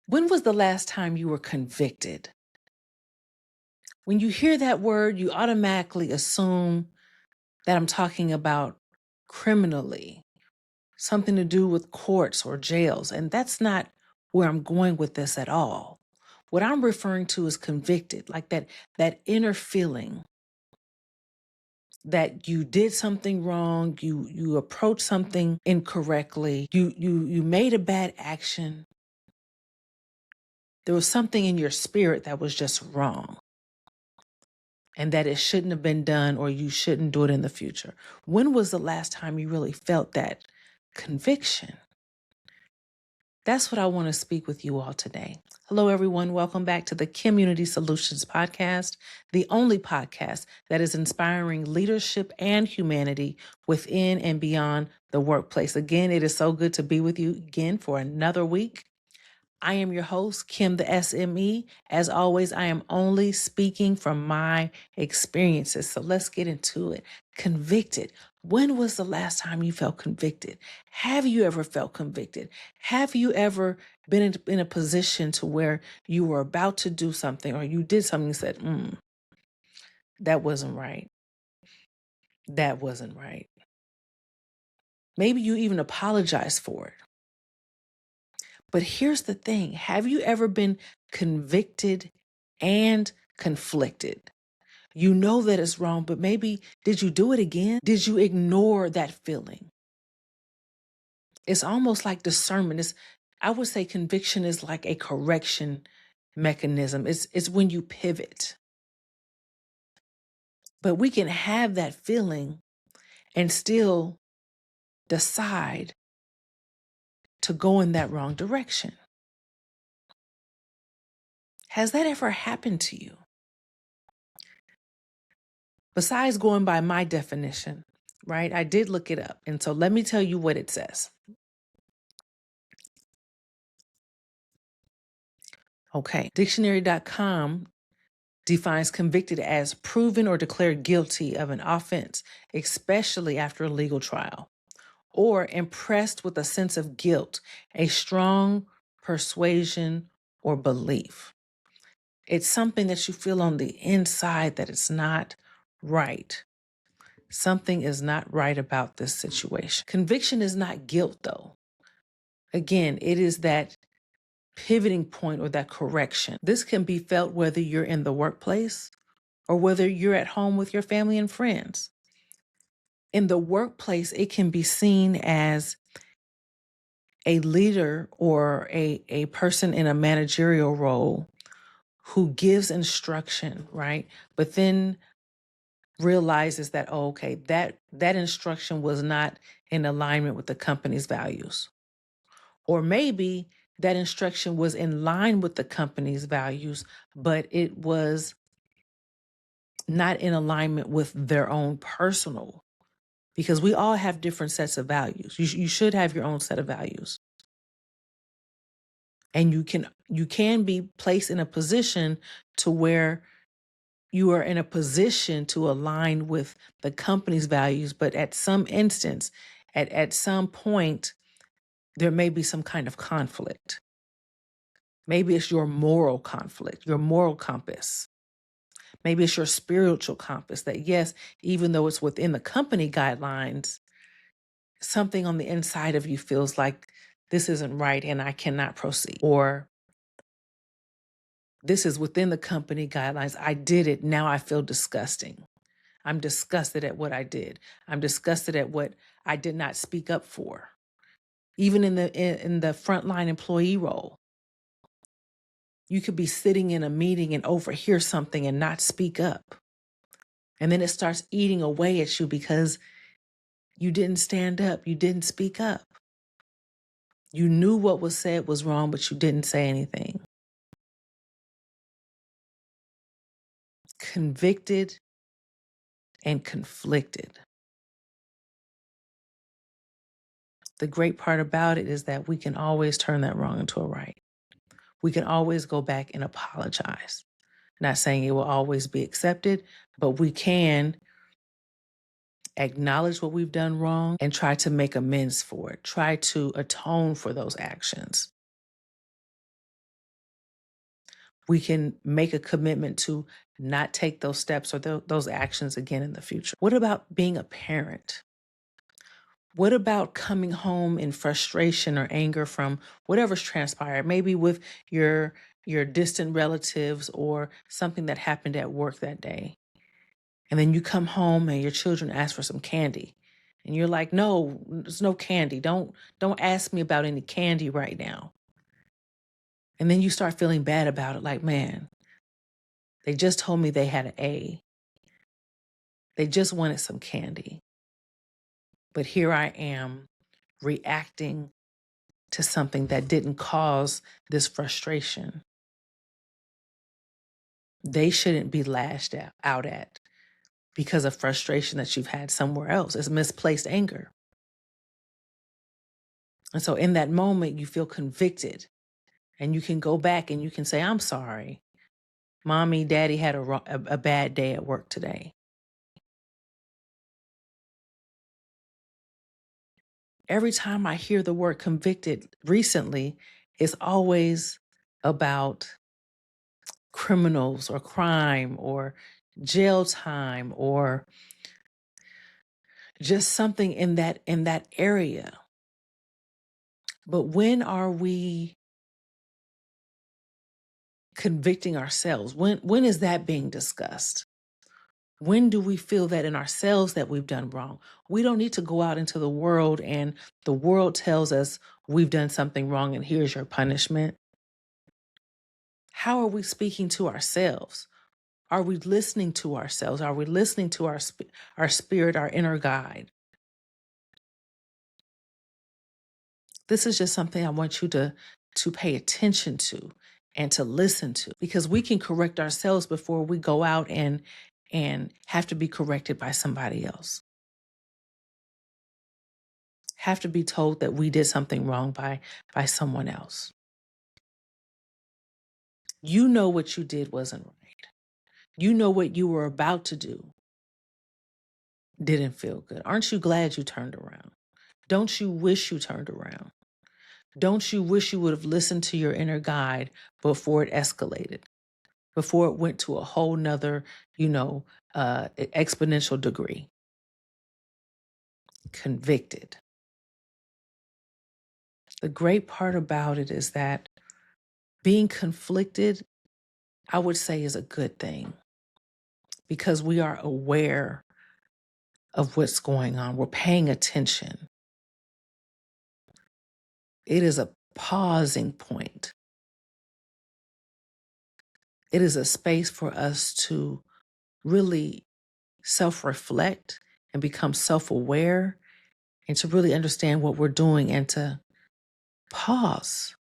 When was the last time you were convicted? When you hear that word, you automatically assume that I'm talking about criminally, something to do with courts or jails. And that's not where I'm going with this at all. What I'm referring to is convicted, like that inner feeling that you did something wrong, you approached something incorrectly, you made a bad action. There was something in your spirit that was just wrong, and that it shouldn't have been done, or you shouldn't do it in the future. When was the last time you really felt that conviction? That's what I want to speak with you all today. Hello, everyone. Welcome back to the KimUnity Soulutions podcast, the only podcast that is inspiring leadership and humanity within and beyond the workplace. Again, it is so good to be with you again for another week. I am your host, Kim the SME. As always, I am only speaking from my experiences. So let's get into it. Convicted. When was the last time you felt convicted? Have you ever felt convicted? Have you ever been in a position to where you were about to do something, or you did something and said, that wasn't right. That wasn't right. Maybe you even apologized for it. But here's the thing. Have you ever been convicted and conflicted? You know that it's wrong, but maybe did you do it again? Did you ignore that feeling? It's almost like discernment. I would say conviction is like a correction mechanism. It's when you pivot. But we can have that feeling and still decide to go in that wrong direction. Has that ever happened to you? Besides going by my definition, right? I did look it up. And so let me tell you what it says. Okay. Dictionary.com defines convicted as proven or declared guilty of an offense, especially after a legal trial, or impressed with a sense of guilt, a strong persuasion or belief. It's something that you feel on the inside that it's not right. Something is not right about this situation. Conviction is not guilt, though. Again, it is that pivoting point or that correction. This can be felt whether you're in the workplace or whether you're at home with your family and friends. In the workplace, it can be seen as a leader or a person in a managerial role who gives instruction, right? But then realizes that, oh, okay, that instruction was not in alignment with the company's values. Or maybe that instruction was in line with the company's values, but it was not in alignment with their own personal, because we all have different sets of values. You should have your own set of values. And you can be placed in a position to where you are in a position to align with the company's values, but at some instance, at some point, there may be some kind of conflict. Maybe it's your moral conflict, your moral compass. Maybe it's your spiritual compass that, yes, even though it's within the company guidelines, something on the inside of you feels like this isn't right and I cannot proceed. Or this is within the company guidelines. I did it. Now I feel disgusting. I'm disgusted at what I did. I'm disgusted at what I did not speak up for. Even in the frontline employee role, you could be sitting in a meeting and overhear something and not speak up. And then it starts eating away at you because you didn't stand up. You didn't speak up. You knew what was said was wrong, but you didn't say anything. Convicted and conflicted. The great part about it is that we can always turn that wrong into a right. We can always go back and apologize. Not saying it will always be accepted, but we can acknowledge what we've done wrong and try to make amends for it. Try to atone for those actions. we can make a commitment to not take those steps or those actions again in the future. What about being a parent? What about coming home in frustration or anger from whatever's transpired, maybe with your distant relatives or something that happened at work that day? And then you come home and your children ask for some candy. And you're like, "No, there's no candy. Don't ask me about any candy right now." And then you start feeling bad about it, like, "Man, they just told me they had an A. They just wanted some candy. But here I am reacting to something that didn't cause this frustration." They shouldn't be lashed out at because of frustration that you've had somewhere else. It's misplaced anger. And so in that moment, you feel convicted and you can go back and you can say, "I'm sorry. Mommy, daddy had a bad day at work today." Every time I hear the word convicted recently, it's always about criminals or crime or jail time or just something in that area. But when are we convicting ourselves? When is that being discussed? When do we feel that in ourselves that we've done wrong? We don't need to go out into the world and the world tells us we've done something wrong and here's your punishment. How are we speaking to ourselves? Are we listening to ourselves? Are we listening to our spirit, our inner guide? This is just something I want you to pay attention to and to listen to, because we can correct ourselves before we go out and have to be corrected by somebody else. Have to be told that we did something wrong by someone else. You know what you did wasn't right. You know what you were about to do didn't feel good. Aren't you glad you turned around? Don't you wish you turned around? Don't you wish you would have listened to your inner guide before it escalated, before it went to a whole nother, exponential degree? Convicted. The great part about it is that being conflicted, I would say, is a good thing because we are aware of what's going on. We're paying attention. It is a pausing point. It is a space for us to really self-reflect and become self-aware and to really understand what we're doing and to pause.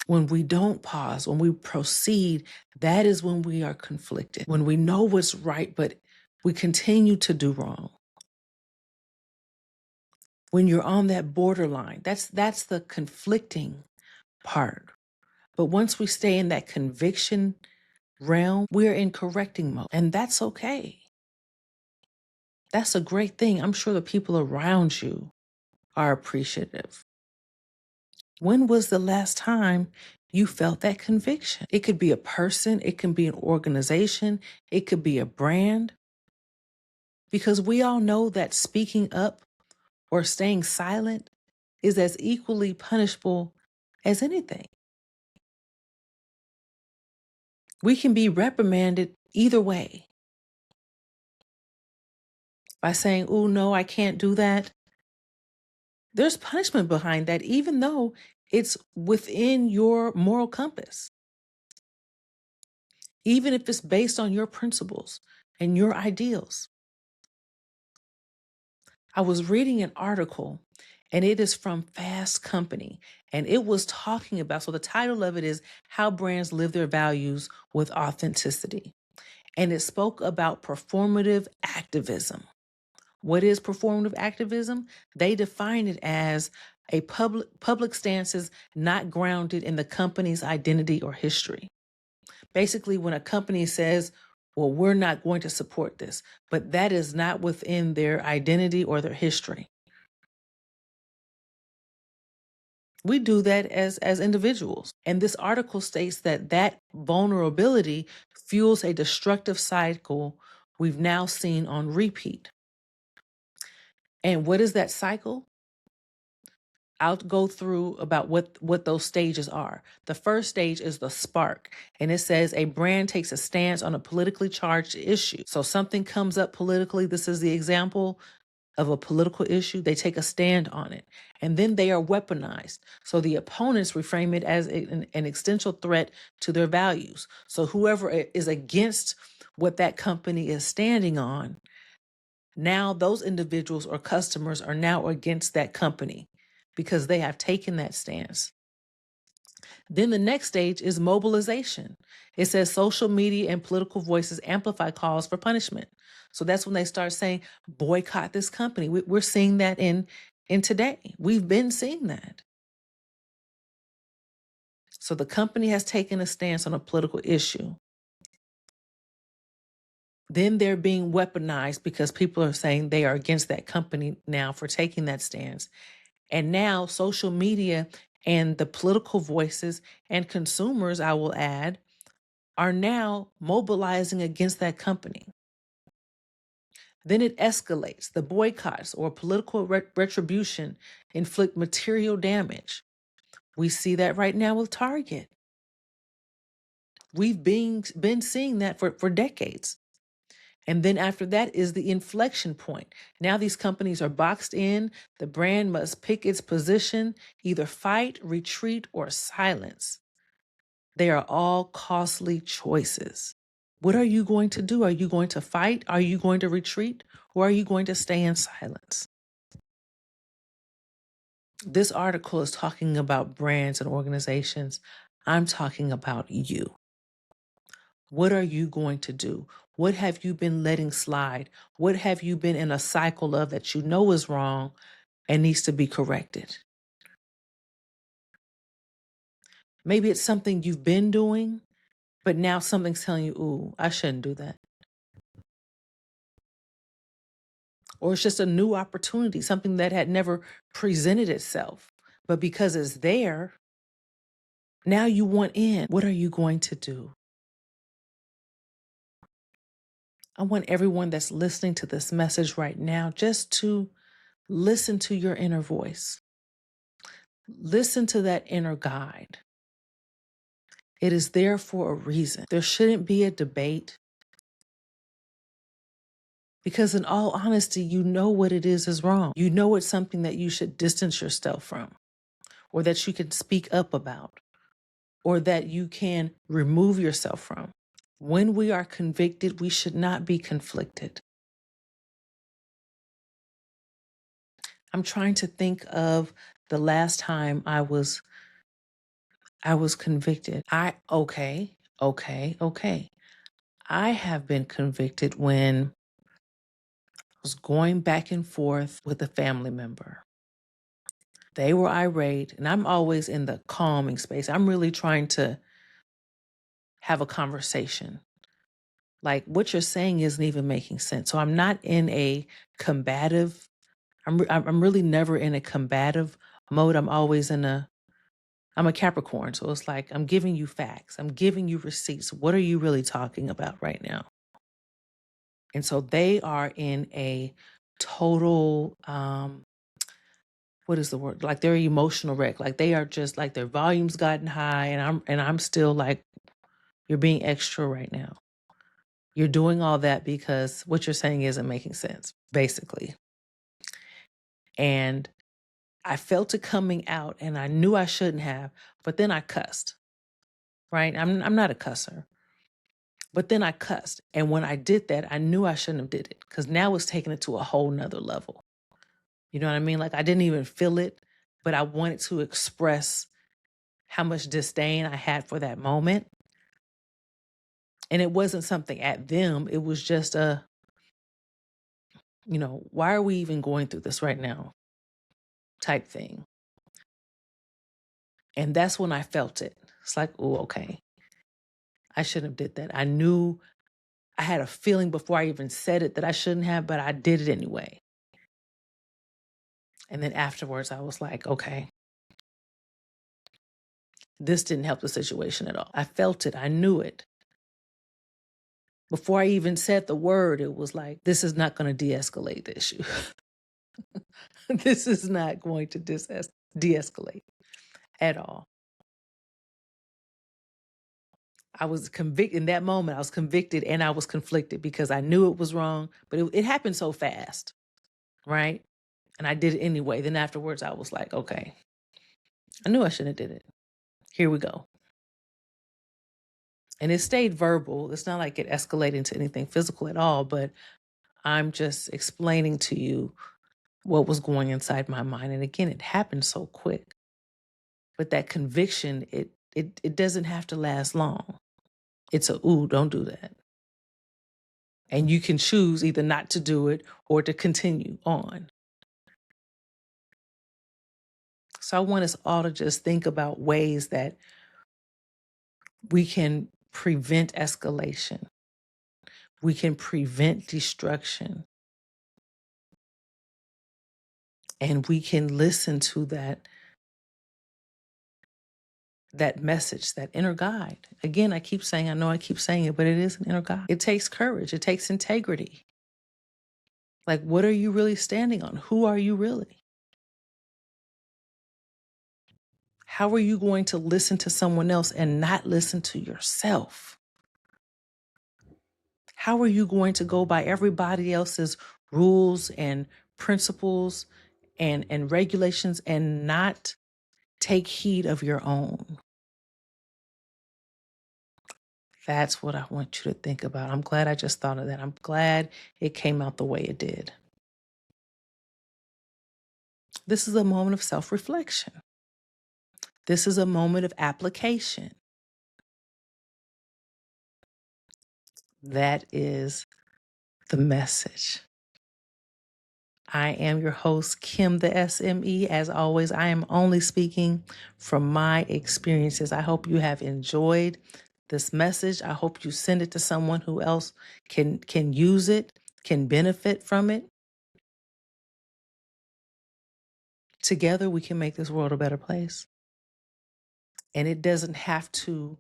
When we don't pause, when we proceed, that is when we are conflicted. When we know what's right, but we continue to do wrong. When you're on that borderline, that's the conflicting part. But once we stay in that conviction realm, we're in correcting mode. And that's okay. That's a great thing. I'm sure the people around you are appreciative. When was the last time you felt that conviction? It could be a person, it can be an organization, it could be a brand. Because we all know that speaking up or staying silent is as equally punishable as anything. We can be reprimanded either way by saying, "Oh, no, I can't do that." There's punishment behind that, even though it's within your moral compass, even if it's based on your principles and your ideals. I was reading an article and it is from Fast Company and it was talking about, so the title of it is How Brands Live Their Values with Authenticity. And it spoke about performative activism. What is performative activism? They define it as a public stances not grounded in the company's identity or history. Basically, when a company says, "Well, we're not going to support this," but that is not within their identity or their history. We do that as individuals. And this article states that that vulnerability fuels a destructive cycle we've now seen on repeat. And what is that cycle? I'll go through about what those stages are. The first stage is the spark, and it says a brand takes a stance on a politically charged issue. So something comes up politically. This is the example of a political issue. They take a stand on it, and then they are weaponized. So the opponents reframe it as an existential threat to their values. So whoever is against what that company is standing on, now those individuals or customers are now against that company because they have taken that stance. Then the next stage is mobilization. It says social media and political voices amplify calls for punishment. So that's when they start saying, boycott this company. We're seeing that in today. We've been seeing that. So the company has taken a stance on a political issue. Then they're being weaponized because people are saying they are against that company now for taking that stance. And now social media and the political voices and consumers, I will add, are now mobilizing against that company. Then it escalates. The boycotts or political retribution inflict material damage. We see that right now with Target. We've been seeing that for decades. And then after that is the inflection point. Now these companies are boxed in. The brand must pick its position, either fight, retreat, or silence. They are all costly choices. What are you going to do? Are you going to fight? Are you going to retreat? Or are you going to stay in silence? This article is talking about brands and organizations. I'm talking about you. What are you going to do? What have you been letting slide? What have you been in a cycle of that you know is wrong and needs to be corrected? Maybe it's something you've been doing, but now something's telling you, ooh, I shouldn't do that. Or it's just a new opportunity, something that had never presented itself. But because it's there, now you want in. What are you going to do? I want everyone that's listening to this message right now just to listen to your inner voice. Listen to that inner guide. It is there for a reason. There shouldn't be a debate because, in all honesty, you know what it is wrong. You know it's something that you should distance yourself from, or that you can speak up about, or that you can remove yourself from. When we are convicted, we should not be conflicted. I'm trying to think of the last time I was convicted. Okay. I have been convicted when I was going back and forth with a family member. They were irate, and I'm always in the calming space. I'm really trying to have a conversation. Like, what you're saying isn't even making sense. So I'm not in a combative, I'm really never in a combative mode. I'm a Capricorn. So it's like, I'm giving you facts. I'm giving you receipts. What are you really talking about right now? And so they are in a total, what is the word? Like they're emotional wreck. Like they are just like their volume's gotten high, and I'm still like, you're being extra right now. You're doing all that because what you're saying isn't making sense, basically. And I felt it coming out, and I knew I shouldn't have, but then I cussed. Right? I'm not a cusser. But then I cussed. And when I did that, I knew I shouldn't have did it because now it's taking it to a whole nother level. You know what I mean? Like I didn't even feel it, but I wanted to express how much disdain I had for that moment. And it wasn't something at them. It was just why are we even going through this right now type thing. And that's when I felt it. It's like, oh, okay. I shouldn't have did that. I knew I had a feeling before I even said it that I shouldn't have, but I did it anyway. And then afterwards, I was like, okay, This didn't help the situation at all. I felt it. I knew it. Before I even said the word, it was like, this is not going to de-escalate the issue. This is not going to de-escalate at all. I was convicted in that moment. I was convicted and I was conflicted because I knew it was wrong, but it happened so fast, right? And I did it anyway. Then afterwards, I was like, okay, I knew I shouldn't have did it. Here we go. And it stayed verbal. It's not like it escalated into anything physical at all, but I'm just explaining to you what was going inside my mind. And again, it happened so quick. But that conviction, it doesn't have to last long. It's a, ooh, don't do that. And you can choose either not to do it or to continue on. So I want us all to just think about ways that we can prevent escalation. We can prevent destruction. And we can listen to that message, that inner guide. Again, I keep saying, I know I keep saying it, but it is an inner guide. It takes courage. It takes integrity. Like, what are you really standing on? Who are you really? How are you going to listen to someone else and not listen to yourself? How are you going to go by everybody else's rules and principles and regulations and not take heed of your own? That's what I want you to think about. I'm glad I just thought of that. I'm glad it came out the way it did. This is a moment of self-reflection. This is a moment of application. That is the message. I am your host, Kim the SME. As always, I am only speaking from my experiences. I hope you have enjoyed this message. I hope you send it to someone who else can use it, can benefit from it. Together, we can make this world a better place. And it doesn't have to,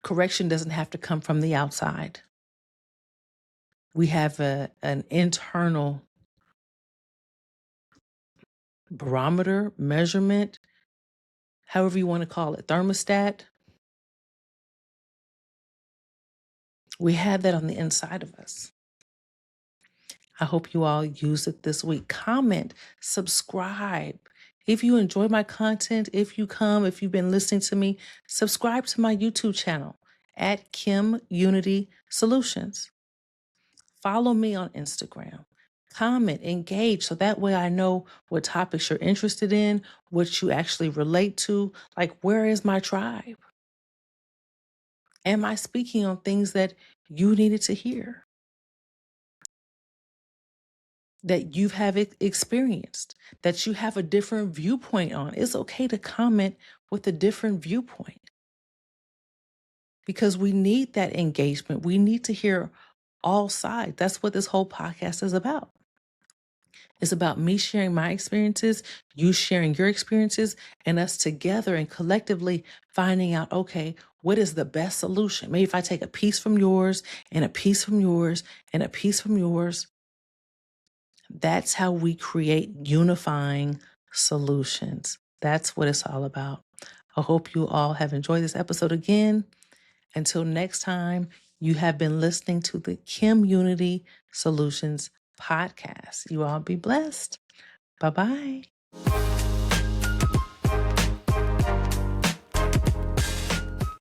correction doesn't have to come from the outside. We have an internal barometer, measurement, however you want to call it, thermostat. We have that on the inside of us. I hope you all use it this week. Comment, subscribe. If you enjoy my content, if you've been listening to me, subscribe to my YouTube channel at KimUnity Soulutions. Follow me on Instagram. Comment, engage, so that way I know what topics you're interested in, what you actually relate to. Like, where is my tribe? Am I speaking on things that you needed to hear, that you have experienced, that you have a different viewpoint on? It's okay to comment with a different viewpoint because we need that engagement. We need to hear all sides. That's what this whole podcast is about. It's about me sharing my experiences, you sharing your experiences, and us together and collectively finding out, okay, what is the best solution? Maybe if I take a piece from yours and a piece from yours and a piece from yours, that's how we create unifying solutions. That's what it's all about. I hope you all have enjoyed this episode again. Until next time, you have been listening to the KimUnity Soulutions podcast. You all be blessed. Bye-bye.